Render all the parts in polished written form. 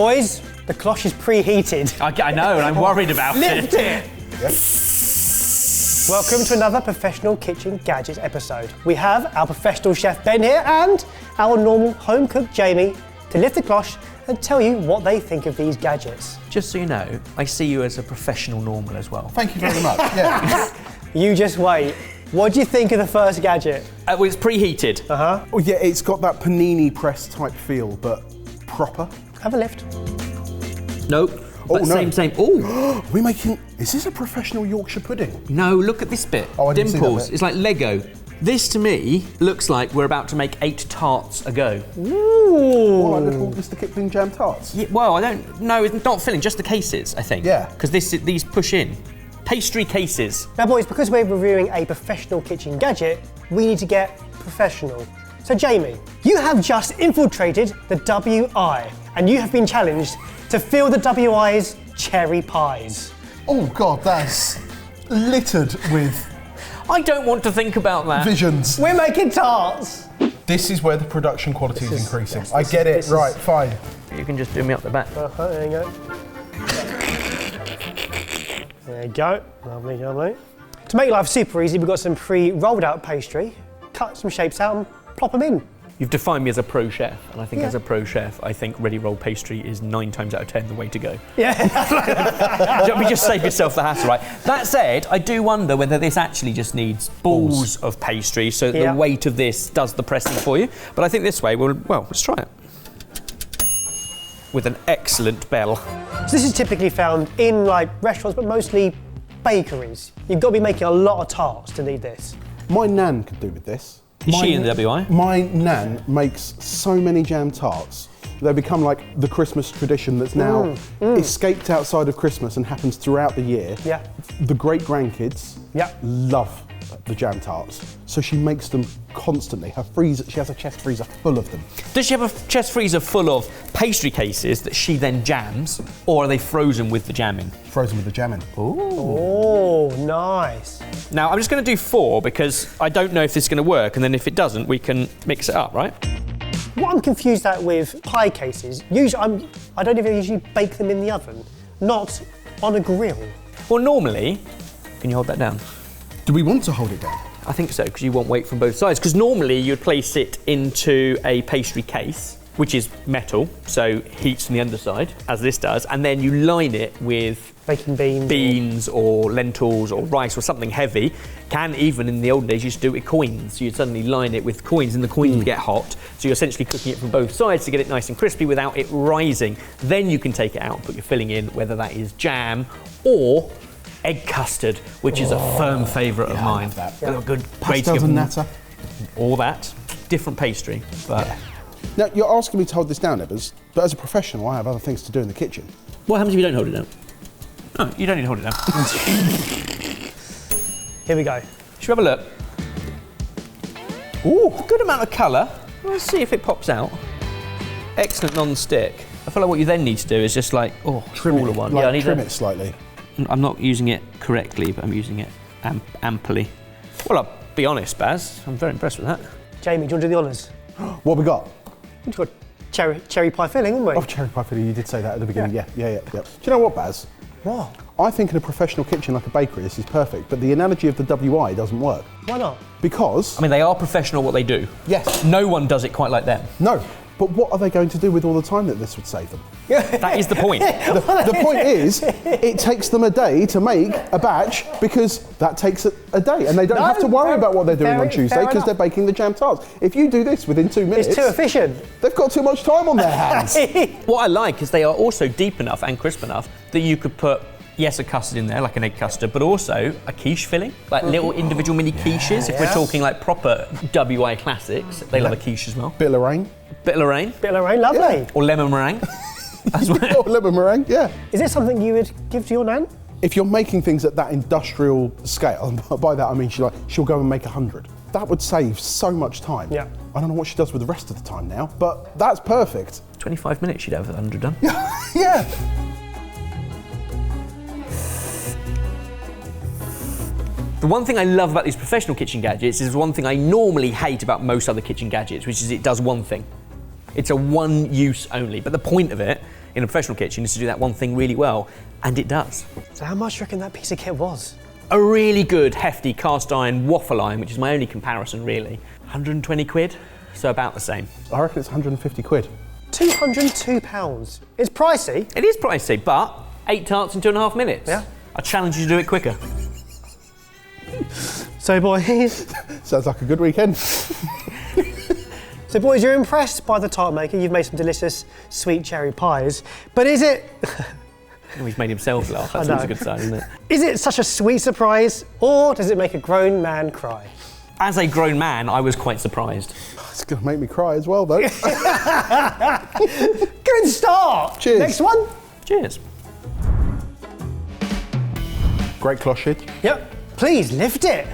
Boys, the cloche is preheated. I know, and I'm worried about Lift it! Yep. Welcome to another Professional Kitchen Gadgets episode. We have our professional chef Ben here and our normal home cook Jamie to lift the cloche and tell you what they think of these gadgets. Just so you know, I see you as a professional normal as well. Thank you very much. Yeah. You just wait. What do you think of the first gadget? Well, it's preheated. Uh-huh. Oh, yeah, it's got that panini press type feel, but proper. Have a lift. Nope. But no. Same. Oh, We're making. Is this a professional Yorkshire pudding? no, look at this bit. Oh, I didn't see that Dimples. bit. It's like Lego. This to me looks like we're about to make 8 tarts a go. Ooh. Or like little Mr. Kipling jam tarts. Yeah, well, I don't know. It's not filling, just the cases, I think. Yeah. Because these push in. Pastry cases. Now boys, because we're reviewing a professional kitchen gadget, we need to get professional. So Jamie, you have just infiltrated the WI and you have been challenged to fill the WI's cherry pies. Oh God, that's littered with I don't want to think about that. visions. We're making tarts. This is where the production quality is increasing. yes, I this get is- it. this is- Right, fine. You can just do me up the back. There you go. There you go. Lovely, lovely. To make life super easy, we've got some pre-rolled out pastry. Cut some shapes out and plop them in. You've defined me as a pro chef, and I think Yeah. as a pro chef, I think ready rolled pastry is 9 times out of 10 the way to go. Yeah. Just save yourself the hassle, right? That said, I do wonder whether this actually just needs balls of pastry, so that Yeah. the weight of this does the pressing for you. But I think this way, let's try it. With an excellent bell. So this is typically found in like restaurants, but mostly bakeries. You've got to be making a lot of tarts to need this. My nan could do with this. Is she in the WI? My nan makes so many jam tarts. They become like the Christmas tradition that's now escaped outside of Christmas and happens throughout the year. Yeah. The great grandkids Yeah. love the jam tarts, so she makes them constantly. Her freezer, she has a chest freezer full of them. Does she have a chest freezer full of pastry cases that she then jams, or are they frozen with the jamming? Frozen with the jamming. Oh, nice. Now, I'm just going to do 4 because I don't know if this is going to work, and then if it doesn't, we can mix it up, right? What I'm confused at with pie cases, usually I don't even usually bake them in the oven, not on a grill. Well, normally, can you hold that down? Do we want to hold it down? I think so, because you want weight from both sides. Because normally you'd place it into a pastry case, which is metal, so heats from the underside, as this does, and then you line it with Baking beans. or lentils or rice or something heavy. Can even in the old days you used to do it with coins. So you'd suddenly line it with coins and the coins would get hot. So you're essentially cooking it from both sides to get it nice and crispy without it rising. Then you can take it out and put your filling in, whether that is jam or egg custard, which is a firm favourite of I mine. love that. Got a good way to Pastels give and them natter. all that. Different pastry, but Now, you're asking me to hold this down, Ebbers, but as a professional, I have other things to do in the kitchen. what happens if you don't hold it down? No, you don't need to hold it down. Here we go. Should we have a look? Ooh, a good amount of colour. Let's see if it pops out. Excellent non-stick. I feel like what you then need to do is just like, smaller one. Like I need trim to- it slightly. I'm not using it correctly, but I'm using it amply. Well, I'll be honest, Baz, I'm very impressed with that. Jamie, do you want to do the honours? What have we got? We've got cherry pie filling, haven't we? Oh, cherry pie filling, you did say that at the beginning. Yeah. Do you know what, Baz? What? I think in a professional kitchen like a bakery, this is perfect, but the analogy of the WI doesn't work. Why not? Because, I mean, they are professional at what they do. yes, No one does it quite like them. no, but what are they going to do with all the time that this would save them? That is the point. The point is, it takes them a day to make a batch because that takes a day and they don't No, have to worry fair- about what they're doing fair- on Tuesday fair because they're enough. baking the jam tarts. If you do this within 2 minutes, It's too efficient. they've got too much time on their hands. What I like is they are also deep enough and crisp enough that you could put, yes, a custard in there, like an egg custard, but also a quiche filling, like little individual mini quiches. If we're Yes. talking like proper WI classics, they love a quiche as well. Bit of Lorraine. Bit of Lorraine Bit of Lorraine, lovely. or lemon meringue as well. Or lemon meringue, yeah. Is this something you would give to your nan? If you're making things at that industrial scale, and by that I mean she'll go and make 100. That would save so much time. Yeah. I don't know what she does with the rest of the time now, but that's perfect. 25 minutes you'd have 100 done. Yeah. The one thing I love about these professional kitchen gadgets is one thing I normally hate about most other kitchen gadgets, which is it does one thing. It's a one use only, but the point of it in a professional kitchen is to do that one thing really well, and it does. So how much do you reckon that piece of kit was? A really good hefty cast iron waffle iron, which is my only comparison really, 120 quid, so about the same. I reckon it's 150 quid. £202. It's pricey. It is pricey, but 8 tarts in 2.5 minutes. Yeah. I challenge you to do it quicker. So boys, Sounds like a good weekend. so boys, you're impressed by the tart maker. You've made some delicious sweet cherry pies, but is it? Oh, he's made himself laugh. That's I always a know. good sign, isn't it? Is it such a sweet surprise, or does it make a grown man cry? As a grown man, I was quite surprised. It's going to make me cry as well, though. Good start. Cheers. Next one. Cheers. Great clochage. Yep. Please lift it.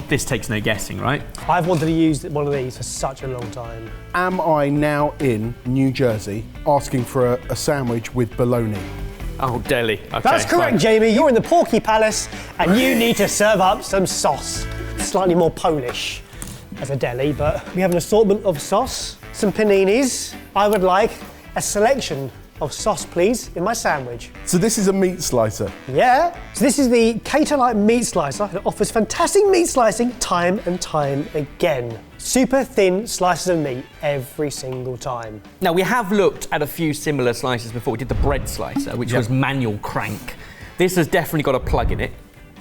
This takes no guessing, right? I've wanted to use one of these for such a long time. Am I now in New Jersey asking for a sandwich with bologna? Oh, deli. Okay, That's correct, fine. Jamie. You're in the Porky Palace, and you need to serve up some sauce. Slightly more Polish as a deli, but we have an assortment of sauce, some paninis. I would like a selection of sauce, please, in my sandwich. So this is a meat slicer. Yeah. So this is the Cater-Light meat slicer. It offers fantastic meat slicing time and time again. Super thin slices of meat every single time. Now, we have looked at a few similar slices before. We did the bread slicer, which was manual crank. This has definitely got a plug in it.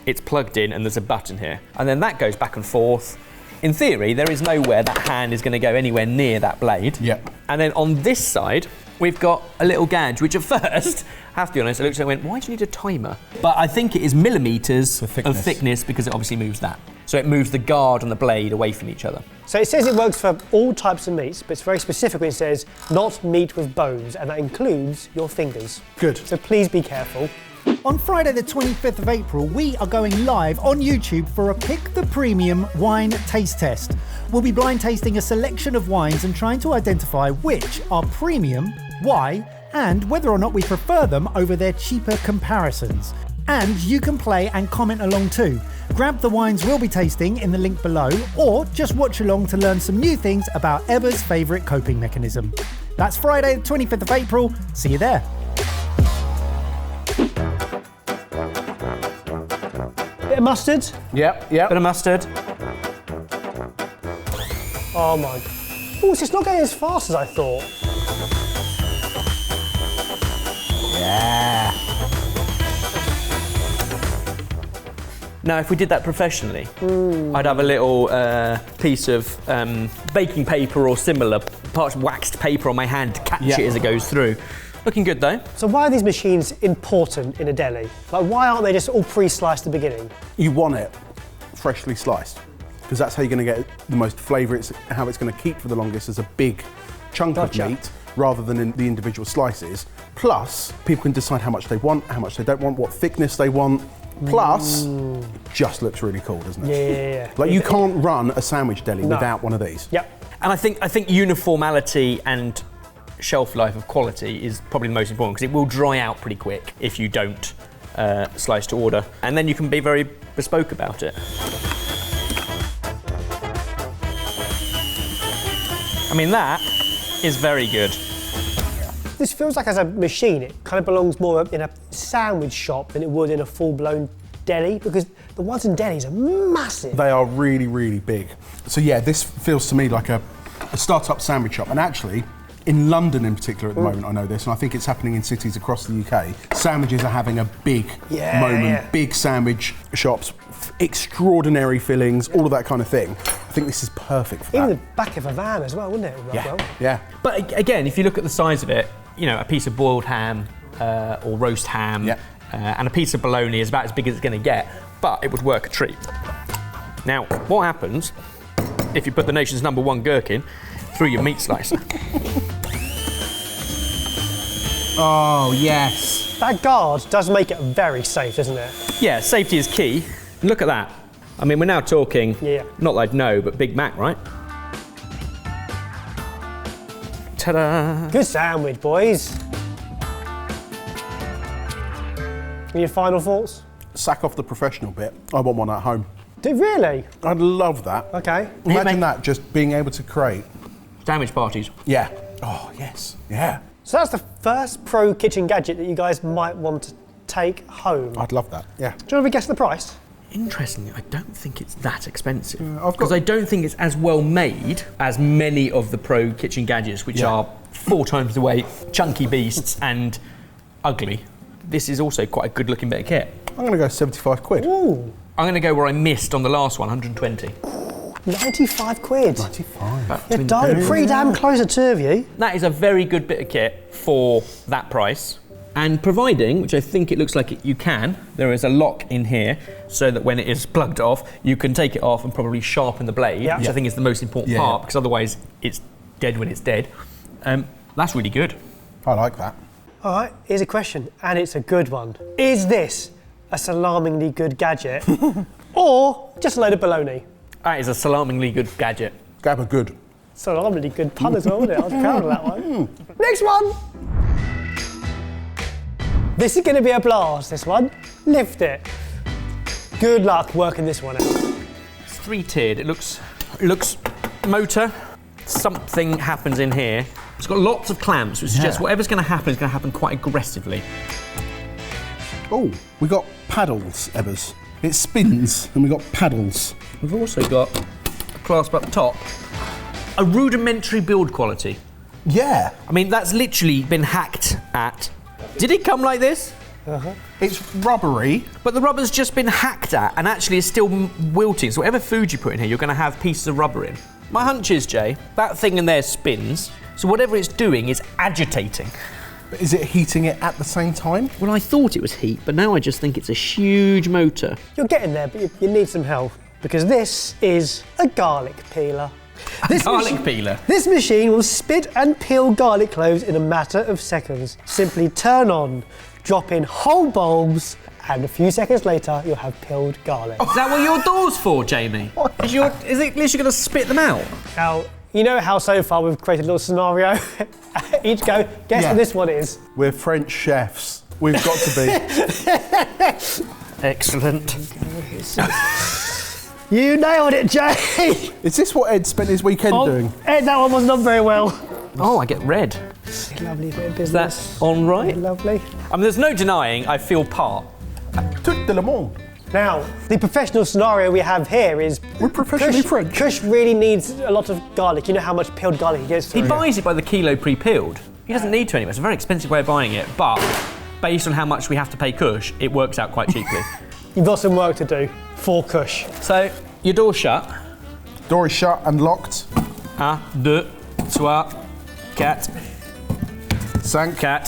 It's plugged in and there's a button here. And then that goes back and forth. In theory, there is nowhere that hand is going to go anywhere near that blade. Yep. And then on this side, we've got a little gauge, which at first, I have to be honest, I looked at it and went, why do you need a timer? But I think it is millimetres For thickness. of thickness because it obviously moves that. So it moves the guard and the blade away from each other. So it says it works for all types of meats, but it's very specific when it says not meat with bones, and that includes your fingers. Good. So please be careful. On Friday the 25th of April, we are going live on YouTube for a Pick the Premium wine taste test. We'll be blind tasting a selection of wines and trying to identify which are premium, why, and whether or not we prefer them over their cheaper comparisons. And you can play and comment along too. Grab the wines we'll be tasting in the link below, or just watch along to learn some new things about Ebba's favourite coping mechanism. That's Friday the 25th of April. See you there. Bit of mustard. Yep. Bit of mustard. Oh my. Oh, so it's not going as fast as I thought. Yeah. Now, if we did that professionally, I'd have a little piece of baking paper or similar, parts waxed paper on my hand to catch it as it goes through. Looking good though. So why are these machines important in a deli? Like, why aren't they just all pre-sliced at the beginning? You want it freshly sliced, because that's how you're going to get the most flavour. It's how it's going to keep for the longest as a big chunk Gotcha. of meat, rather than in the individual slices. Plus, people can decide how much they want, how much they don't want, what thickness they want. Plus, it just looks really cool, doesn't it? Yeah. Like, you can't run a sandwich deli No. without one of these. Yep. And I think uniformality and shelf life of quality is probably the most important, because it will dry out pretty quick if you don't slice to order. And then you can be very bespoke about it. I mean, that is very good. This feels like, as a machine, it kind of belongs more in a sandwich shop than it would in a full-blown deli, because the ones in delis are massive. They are really, really big. So yeah, this feels to me like a start-up sandwich shop. And actually, in London in particular at the moment, I know this, and I think it's happening in cities across the UK, sandwiches are having a big moment. Yeah. Big sandwich shops, extraordinary fillings, all of that kind of thing. I think this is perfect for Even that. the back of a van as well, wouldn't it? Yeah, Well, yeah. But again, if you look at the size of it, you know, a piece of boiled ham or roast ham and a piece of bologna is about as big as it's going to get, but it would work a treat. Now, what happens if you put the nation's #1 gherkin through your meat slicer? Oh, yes. that guard does make it very safe, doesn't it? Yeah, safety is key. And look at that. I mean, we're now talking, Yeah. not like no, but Big Mac, right? Ta-da! Good sandwich, boys. Your final thoughts? Sack off the professional bit. I want one at home. Really? I'd love that. Okay. Imagine that, just being able to create Sandwich parties. Yeah. Oh, yes. Yeah. So that's the first pro kitchen gadget that you guys might want to take home. I'd love that. Yeah. Do you want to guess the price? Interestingly, I don't think it's that expensive. I've got- Because I don't think it's as well made as many of the pro kitchen gadgets, which are 4 times the weight, chunky beasts, and ugly. This is also quite a good looking bit of kit. I'm going to go 75 quid. Ooh, I'm going to go where I missed on the last one, 120. 95 quid. 95. You're darn pretty damn close, the two of you. That is a very good bit of kit for that price. And providing, which I think it looks like you can, there is a lock in here so that when it is plugged off, you can take it off and probably sharpen the blade, which I think is the most important part, because otherwise it's dead when it's dead. That's really good. I like that. All right, here's a question, and it's a good one. Is this a alarmingly good gadget or just a load of baloney? That is a alarmingly good gadget. Gabba good. It's an alarmingly good pun as well, wasn't it? I was proud of that one. Next one. This is going to be a blast, this one. Lift it. Good luck working this one out. It's 3-tiered. It looks motor. Something happens in here. It's got lots of clamps, which suggests whatever's going to happen is going to happen quite aggressively. Oh, we got paddles, Ebbers. It spins and we got paddles. We've also got a clasp up top. A rudimentary build quality. Yeah. I mean, that's literally been hacked at. Did it come like this? It's rubbery. But the rubber's just been hacked at and actually is still wilting. So whatever food you put in here, you're going to have pieces of rubber in. My hunch is, Jay, that thing in there spins. So whatever it's doing is agitating. But is it heating it at the same time? Well, I thought it was heat, but now I just think it's a huge motor. You're getting there, but you need some help because this is a garlic peeler. Garlic peeler? This machine will spit and peel garlic cloves in a matter of seconds. Simply turn on, drop in whole bulbs, and a few seconds later, you'll have peeled garlic. Is that what your door's for, Jamie? Is it at least you're going to spit them out? Now, you know how so far we've created a little scenario? Each go, guess what this one is. We're French chefs. We've got to be. Excellent. You nailed it, Jay! Is this what Ed spent his weekend doing? Ed, that one was not very well. Oh, I get red. Lovely bit of business. Is that on right? Lovely. I mean, there's no denying I feel part. Tout de le monde. Now, the professional scenario we have here is... We're professionally French. Kush really needs a lot of garlic. You know how much peeled garlic he gets He through. buys it by the kilo pre-peeled. He doesn't need to anyway. It's a very expensive way of buying it, but based on how much we have to pay Kush, it works out quite cheaply. You've got some work to do for Kush. So, your door's shut. Door is shut and locked. 1, 2, 3, 4, Sank. 4,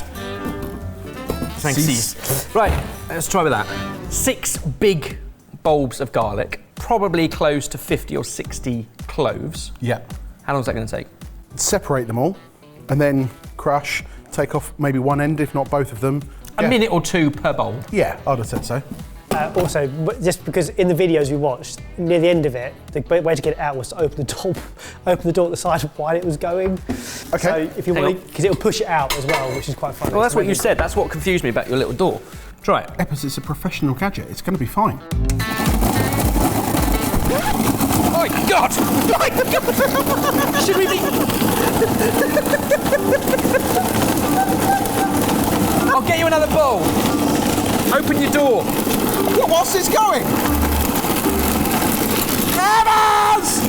5, 6. Right, let's try with that. 6 big bulbs of garlic, probably close to 50 or 60 cloves. Yeah. How long is that going to take? Separate them all and then crush, take off maybe one end, if not both of them. A minute or 2 per bowl. Yeah, I'd have said so. Also, just because in the videos we watched, near the end of it, the way to get it out was to open the door at the side while it was going. Okay. So if you want, because it'll push it out as well, which is quite funny. Well, that's what you said. That's what confused me about your little door. Try it. Eppers, it's a professional gadget. It's going to be fine. Oh my God! Oh my God! Should we be... I'll get you another bowl. Open your door. What, whilst it's going? Ebbers!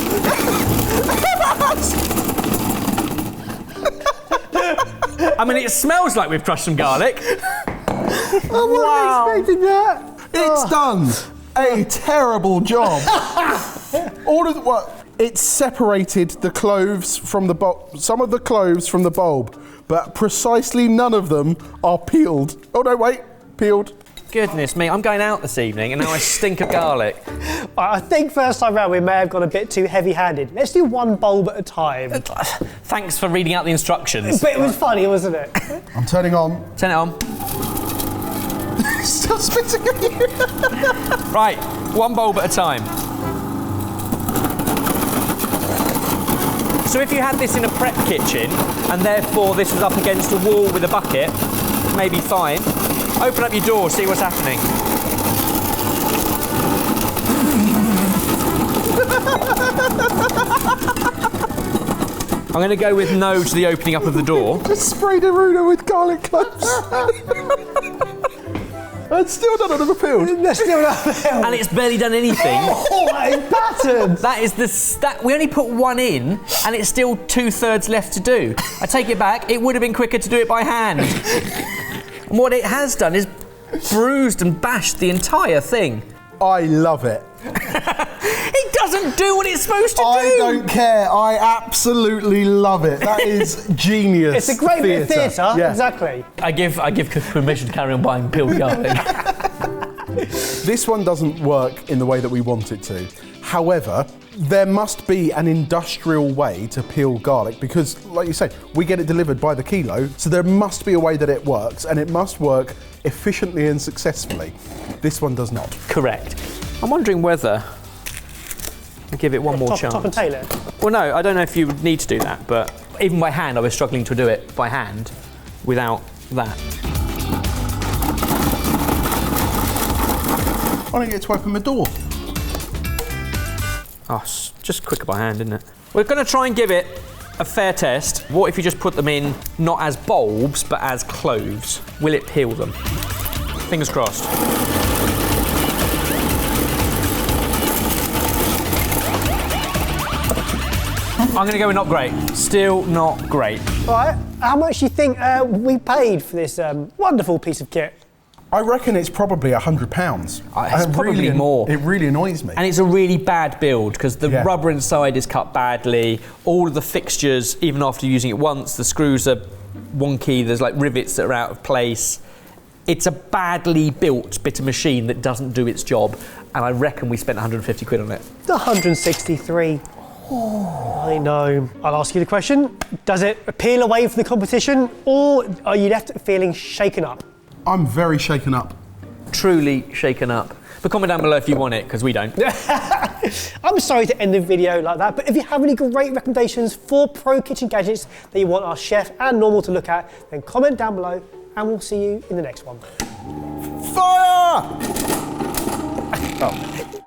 I mean, it smells like we've crushed some garlic. I wasn't expecting that. It's done a terrible job. All of the, what? It's separated the cloves from the bulb, some of the cloves from the bulb, but precisely none of them are peeled. Oh no, wait, peeled. Goodness me, I'm going out this evening and now I stink of garlic. I think first time round we may have gone a bit too heavy-handed. Let's do one bulb at a time. Thanks for reading out the instructions. But it was funny, wasn't it? I'm turning on. Turn it on. Still spitting at you. Right, one bulb at a time. So if you had this in a prep kitchen and therefore this was up against a wall with a bucket, maybe fine. Open up your door, see what's happening. going to go with no to the opening up of the door. Just sprayed a ruler with garlic cloves. And still not on the field. They're still not filled. And it's barely done anything. Oh, it's battered. That is we only put one in, and it's still 2/3 left to do. I take it back. It would have been quicker to do it by hand. And what it has done is bruised and bashed the entire thing. I love it. It doesn't do what it's supposed to do. I don't care. I absolutely love it. That is genius. It's a great bit of theatre. Yeah. Exactly. I give permission to carry on buying peeled garlic. This one doesn't work in the way that we want it to. However, there must be an industrial way to peel garlic because, like you say, we get it delivered by the kilo, so there must be a way that it works, and it must work efficiently and successfully. This one does not. Correct. I'm wondering whether I give it one more chance. Top and tail it. Well, no, I don't know if you would need to do that, but even by hand, I was struggling to do it by hand without that. I don't get to open my door. Oh, it's just quicker by hand, isn't it? We're going to try and give it a fair test. What if you just put them in not as bulbs, but as cloves? Will it peel them? Fingers crossed. I'm going to go with not great. Still not great. All right. How much do you think we paid for this wonderful piece of kit? I reckon it's probably £100. It's probably more. It really annoys me. And it's a really bad build because the Yeah. rubber inside is cut badly. All of the fixtures, even after using it once, the screws are wonky. There's like rivets that are out of place. It's a badly built bit of machine that doesn't do its job. And I reckon we spent 150 quid on it. 163. I know. I'll ask you the question. Does it peel away from the competition or are you left feeling shaken up? I'm very shaken up. Truly shaken up. But comment down below if you want it, because we don't. I'm sorry to end the video like that, but if you have any great recommendations for pro kitchen gadgets that you want our chef and Normal to look at, then comment down below and we'll see you in the next one. Fire! Oh.